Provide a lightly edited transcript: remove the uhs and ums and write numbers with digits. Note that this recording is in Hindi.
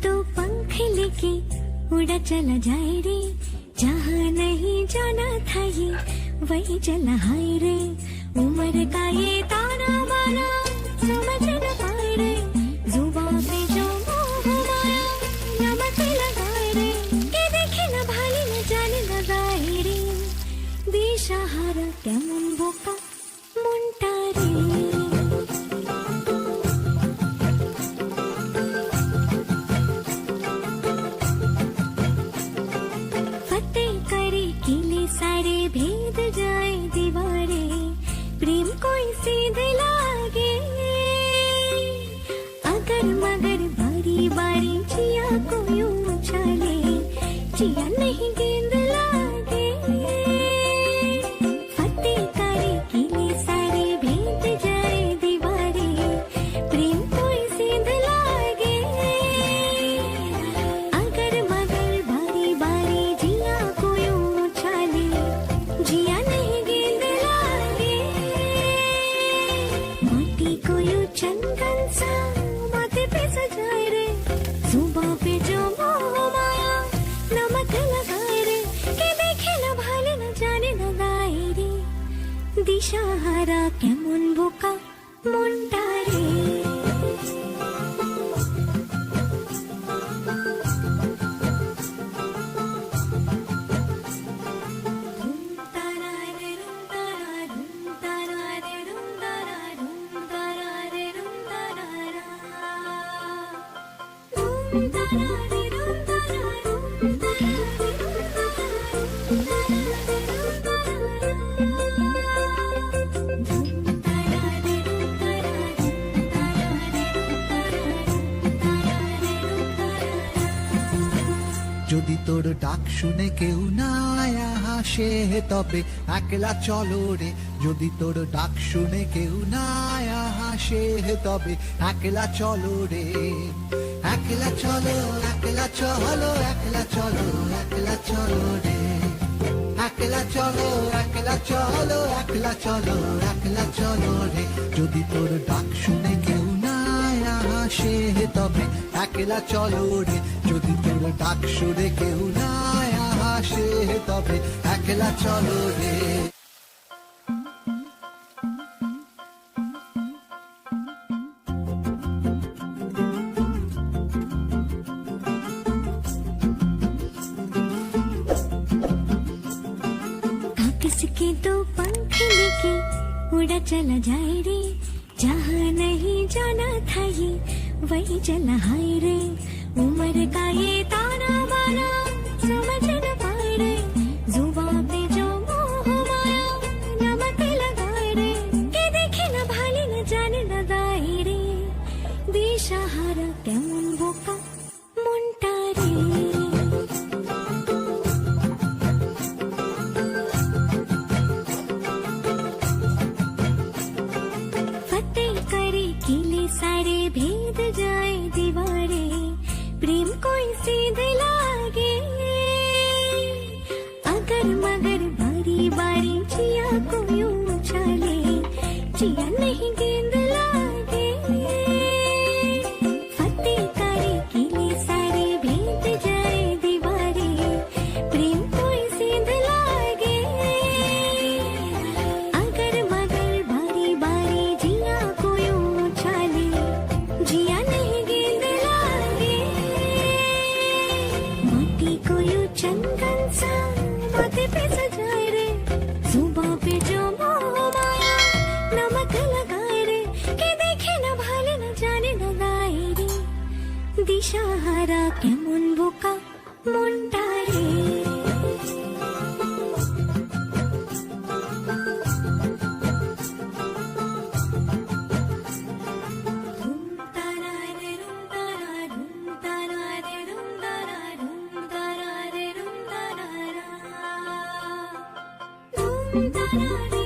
तो पंख लेके उड़ा चला जाए रे, जहाँ नहीं जाना था ये वही चला हाय रे। उम्र का ये ताना बाना समझ न पाए रे, जुबान पे जो मोह माया नमक लगाए रे, के देखे न भाली न जाने न गाए रे। दिशाहारा केमन बोका मुंटा रे। सारे भेद जाए दीवारे, प्रेम कोई सीध लागे, अगर मगर बारी बारी जिया को यूं उछाले, जिया नहीं गेंद लागे। फतेह करे किले सारे भेद जाए दीवारे, प्रेम कोई सीध लागे, अगर मगर बारी बारी जिया को यूं जिया नहीं गेंद लागे। माटी को यूं चंदन सा माथे पे सजाए रे, जुबां पे जो मोह माया नमक लगाए रे, के देखे न भाले न जाने न गाए रे। दिशाहारा केमन बोका मुंडा रे। যদি তোর ডাক শুনে কেউ না হাসে তবে একলা চলো রে, যদি তোর ডাক শুনে কেউ না হাসে তবে একলা চলো রে। একলা চলো একলা চলো একলা চলো একলা চলো রে, একলা চলো একলা চলো একলা চলো একলা চলো রে। যদি তোর ডাক শুনে কেউ না হাসে তবে একলা চলো রে, যদি তোর ডাক শুনে কেউ না হাসে তবে একলা চলো রে। किसके दो पंख लेके उड़ा चला जाए रे, जहाँ नहीं जाना था ये वही चला हाय रे। उम्र का ये ताना बाना समझ न पाए रे, जुबां पे जो मोह माया नमक लगाए रे, के देखे न भाले न जाने न गाए रे। दिशाहारा केमन बोका मुंटा रे। सारे भेद जाए दीवारे, प्रेम कोई सीध लागे, अगर मगर बारी बारी जिया को यूं उछाले, जिया नहीं गेंद लागे। फतेह करे किले सारे भेद जाए दीवारे, प्रेम कोई सीध लागे, अगर मगर बारी बारी जिया को यूं जिया नहीं गेंद लागे। माटी को यूं चंदन सा माथे पे सजाए रे, जुबां पे जो मोह माया नमक लगाए रे, के देखे न भाले न जाने न गाए रे। दिशाहारा केमन बोका मुंडा रे। Da da da.